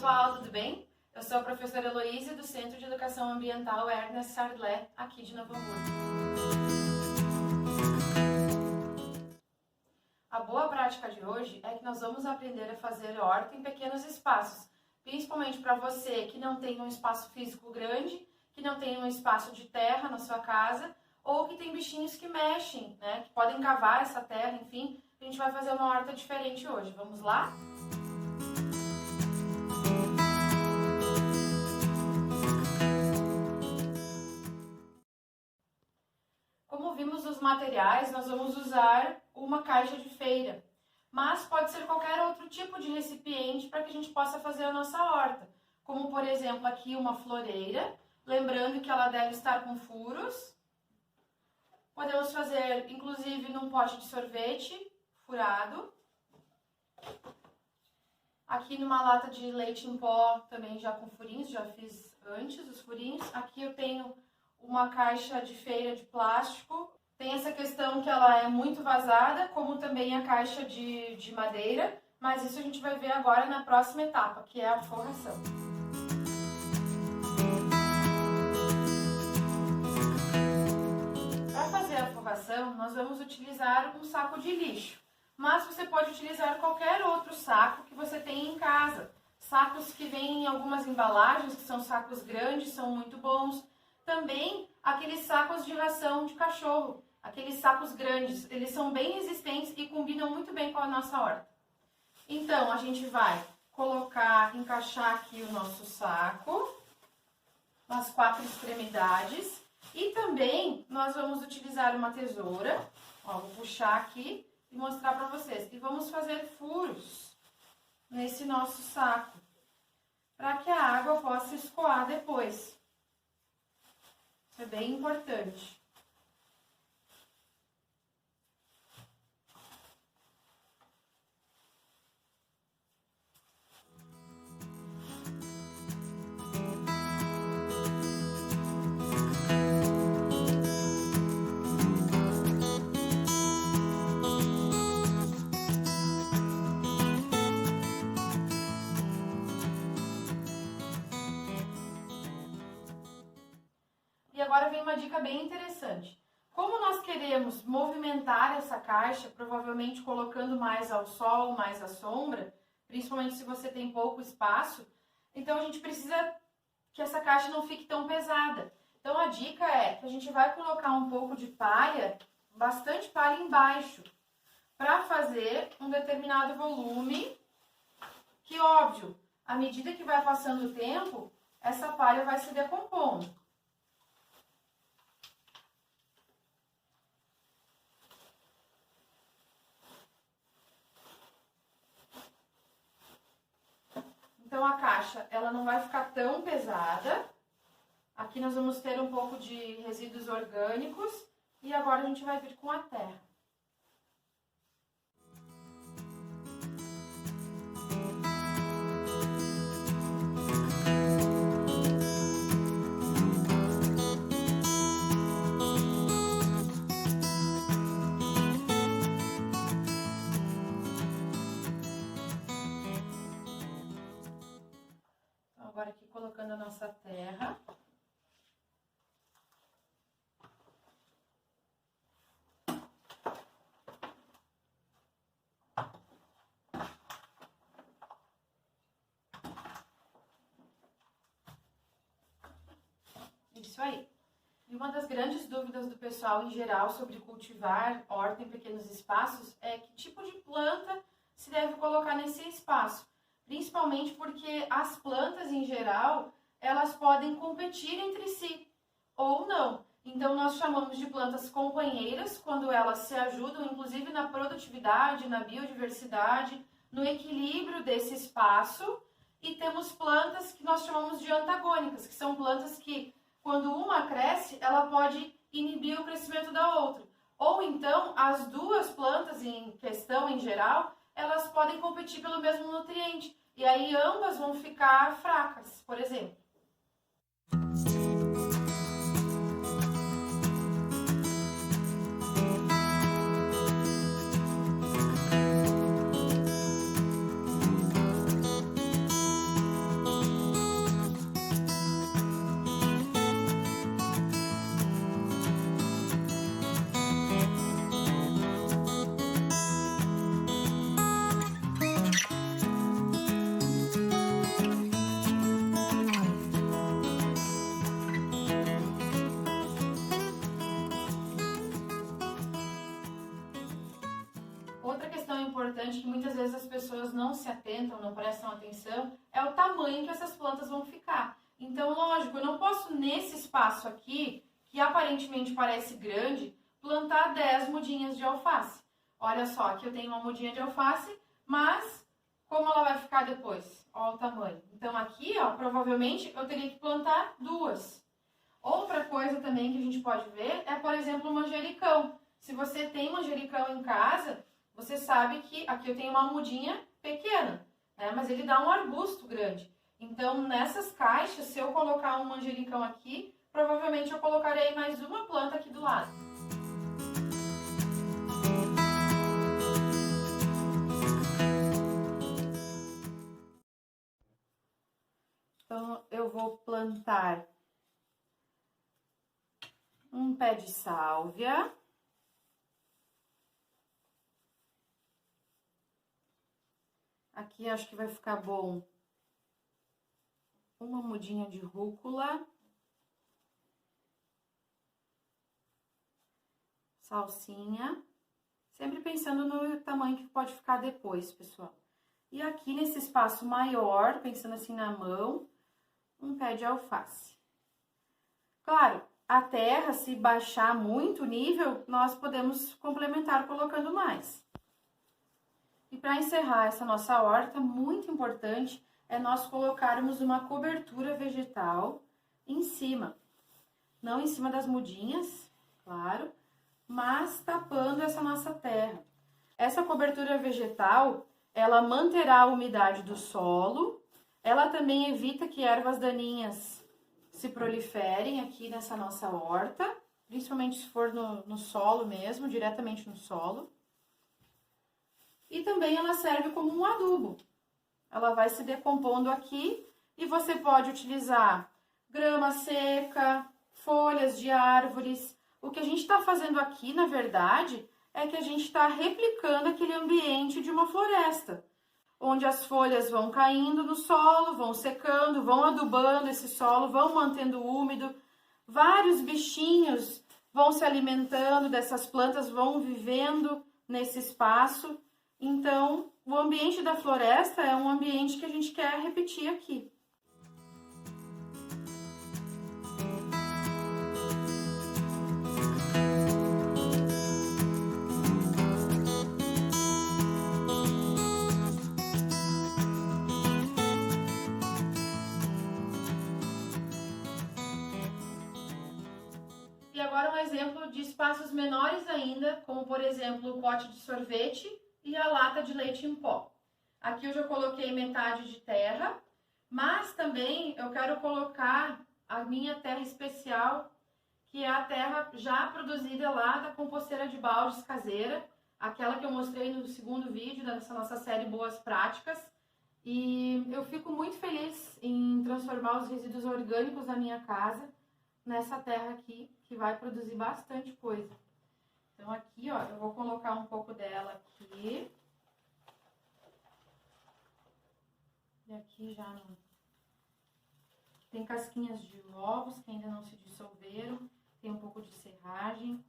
pessoal, tudo bem? Eu sou a professora Heloísa do Centro de Educação Ambiental Ernest Sardelé, aqui de Novo Hamburgo. A boa prática de hoje é que nós vamos aprender a fazer horta em pequenos espaços, principalmente para você que não tem um espaço físico grande, que não tem um espaço de terra na sua casa, ou que tem bichinhos que mexem, né? Que podem cavar essa terra, enfim. A gente vai fazer uma horta diferente hoje. Vamos lá? Como vimos nos materiais, nós vamos usar uma caixa de feira, mas pode ser qualquer outro tipo de recipiente para que a gente possa fazer a nossa horta, como por exemplo aqui uma floreira, lembrando que ela deve estar com furos. Podemos fazer inclusive num pote de sorvete furado. Aqui numa lata de leite em pó também já com furinhos, já fiz antes os furinhos. Aqui eu tenho uma caixa de feira de plástico. Tem essa questão que ela é muito vazada, como também a caixa de madeira, mas isso a gente vai ver agora na próxima etapa, que é a forração. Para fazer a forração, nós vamos utilizar um saco de lixo, mas você pode utilizar qualquer outro saco que você tenha em casa. Sacos que vêm em algumas embalagens, que são sacos grandes, são muito bons. Também aqueles sacos de ração de cachorro, aqueles sacos grandes, eles são bem resistentes e combinam muito bem com a nossa horta. Então, a gente vai encaixar aqui o nosso saco, nas 4 extremidades, e também nós vamos utilizar uma tesoura, ó, vou puxar aqui e mostrar para vocês, e vamos fazer furos nesse nosso saco, para que a água possa escoar depois. Isso é bem importante. E agora vem uma dica bem interessante. Como nós queremos movimentar essa caixa, provavelmente colocando mais ao sol, mais à sombra, principalmente se você tem pouco espaço, então a gente precisa que essa caixa não fique tão pesada. Então a dica é que a gente vai colocar um pouco de palha, bastante palha embaixo, para fazer um determinado volume, que óbvio, à medida que vai passando o tempo, essa palha vai se decompondo. Então a caixa, ela não vai ficar tão pesada. Aqui nós vamos ter um pouco de resíduos orgânicos e agora a gente vai vir com a terra. Agora aqui colocando a nossa terra. Isso aí. E uma das grandes dúvidas do pessoal em geral sobre cultivar horta em pequenos espaços é que tipo de planta se deve colocar nesse espaço. Principalmente porque as plantas, em geral, elas podem competir entre si, ou não. Então, nós chamamos de plantas companheiras, quando elas se ajudam, inclusive na produtividade, na biodiversidade, no equilíbrio desse espaço. E temos plantas que nós chamamos de antagônicas, que são plantas que, quando uma cresce, ela pode inibir o crescimento da outra. Ou então, as duas plantas em questão, em geral, elas podem competir pelo mesmo nutriente. E aí ambas vão ficar fracas, por exemplo. importante que muitas vezes as pessoas não se atentam, não prestam atenção, é o tamanho que essas plantas vão ficar. Então, lógico, eu não posso nesse espaço aqui, que aparentemente parece grande, plantar 10 mudinhas de alface. Olha só, aqui eu tenho uma mudinha de alface, mas como ela vai ficar depois? Olha o tamanho. Então aqui, ó, provavelmente eu teria que plantar 2. Outra coisa também que a gente pode ver é, por exemplo, o manjericão. Se você tem manjericão em casa, você sabe que aqui eu tenho uma mudinha pequena, né? Mas ele dá um arbusto grande. Então, nessas caixas, se eu colocar um manjericão aqui, provavelmente eu colocarei mais uma planta aqui do lado. Então, eu vou plantar um pé de sálvia. Aqui acho que vai ficar bom uma mudinha de rúcula. Salsinha. Sempre pensando no tamanho que pode ficar depois, pessoal. E aqui nesse espaço maior, pensando assim na mão, um pé de alface. Claro, a terra, se baixar muito o nível, nós podemos complementar colocando mais. E para encerrar essa nossa horta, muito importante é nós colocarmos uma cobertura vegetal em cima. Não em cima das mudinhas, claro, mas tapando essa nossa terra. Essa cobertura vegetal, ela manterá a umidade do solo, ela também evita que ervas daninhas se proliferem aqui nessa nossa horta, principalmente se for no solo mesmo, diretamente no solo. E também ela serve como um adubo. Ela vai se decompondo aqui e você pode utilizar grama seca, folhas de árvores. O que a gente está fazendo aqui, na verdade, é que a gente está replicando aquele ambiente de uma floresta, onde as folhas vão caindo no solo, vão secando, vão adubando esse solo, vão mantendo úmido. Vários bichinhos vão se alimentando dessas plantas, vão vivendo nesse espaço. Então, o ambiente da floresta é um ambiente que a gente quer repetir aqui. E agora um exemplo de espaços menores ainda, como por exemplo o pote de sorvete e a lata de leite em pó. Aqui eu já coloquei metade de terra, mas também eu quero colocar a minha terra especial, que é a terra já produzida lá da composteira de baldes caseira, aquela que eu mostrei no segundo vídeo dessa nossa série Boas Práticas. E eu fico muito feliz em transformar os resíduos orgânicos da minha casa nessa terra aqui, que vai produzir bastante coisa. Então aqui, ó, eu vou colocar um pouco dela aqui. E aqui já não... Tem casquinhas de ovos que ainda não se dissolveram. Tem um pouco de serragem.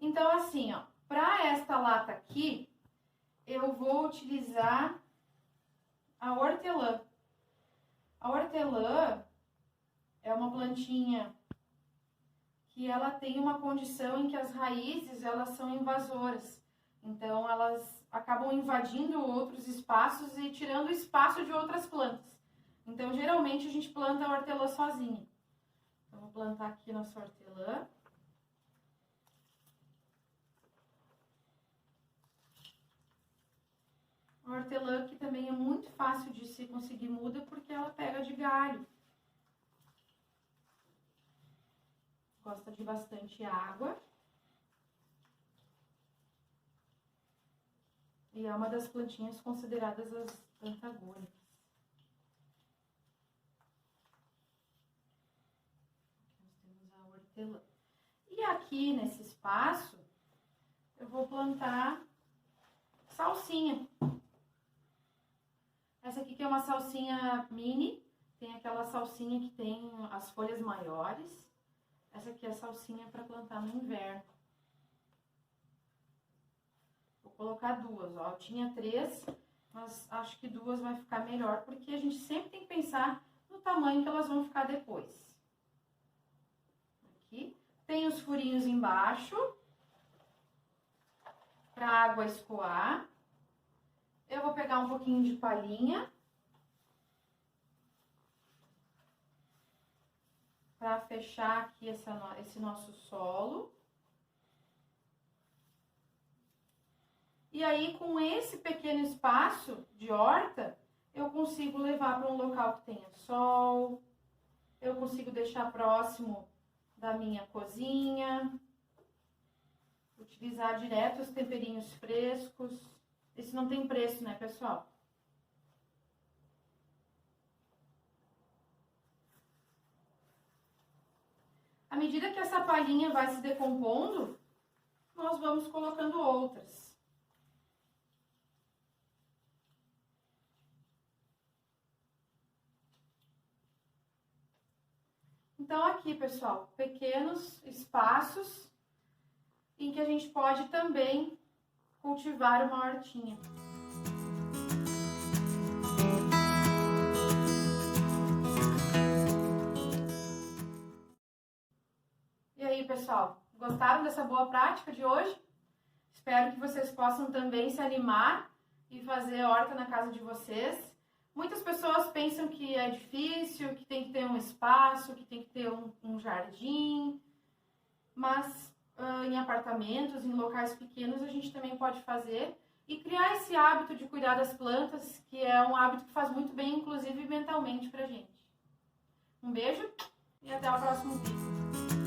Então assim, ó, para esta lata aqui, eu vou utilizar a hortelã. A hortelã é uma plantinha que ela tem uma condição em que as raízes, elas são invasoras. Então, elas acabam invadindo outros espaços e tirando o espaço de outras plantas. Então, geralmente, a gente planta a hortelã sozinha. Então, vou plantar aqui nossa hortelã. A hortelã que também é muito fácil de se conseguir muda porque ela pega de galho. Gosta de bastante água. E é uma das plantinhas consideradas as antagônicas. Nós temos a hortelã. E aqui nesse espaço, eu vou plantar salsinha. Essa aqui que é uma salsinha mini, tem aquela salsinha que tem as folhas maiores. Essa aqui é a salsinha para plantar no inverno. colocar 2, ó. Eu tinha 3, mas acho que 2 vai ficar melhor, porque a gente sempre tem que pensar no tamanho que elas vão ficar depois. Aqui. Tem os furinhos embaixo, para a água escoar. Eu vou pegar um pouquinho de palhinha. Para fechar aqui esse nosso solo. E aí, com esse pequeno espaço de horta, eu consigo levar para um local que tenha sol, eu consigo deixar próximo da minha cozinha, utilizar direto os temperinhos frescos. Esse não tem preço, né, pessoal? À medida que essa palhinha vai se decompondo, nós vamos colocando outras. Então, aqui, pessoal, pequenos espaços em que a gente pode também cultivar uma hortinha. E aí, pessoal, gostaram dessa boa prática de hoje? Espero que vocês possam também se animar e fazer horta na casa de vocês. Muitas pessoas pensam que é difícil, que tem que ter um espaço, que tem que ter um jardim, mas em apartamentos, em locais pequenos, a gente também pode fazer e criar esse hábito de cuidar das plantas, que é um hábito que faz muito bem, inclusive mentalmente, pra gente. Um beijo e até o próximo vídeo.